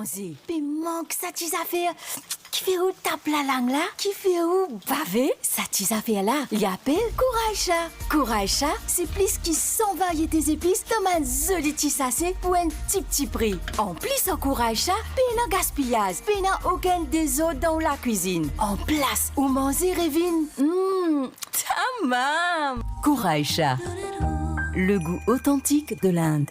manger. Puis manque ça tes affaires. Qui fait où tape la langue là? Qui fait où baver? Ça tes affaires là. Il appelle Couraïcha. Couraïcha, c'est plus qui 100 variétés épices dans un joli petit sachet pour un petit prix. En plus, en Couraïcha, pas de gaspillage, pas aucun des autres dans la cuisine. En place où manger Révine. Tamam. Couraïcha, le goût authentique de l'Inde.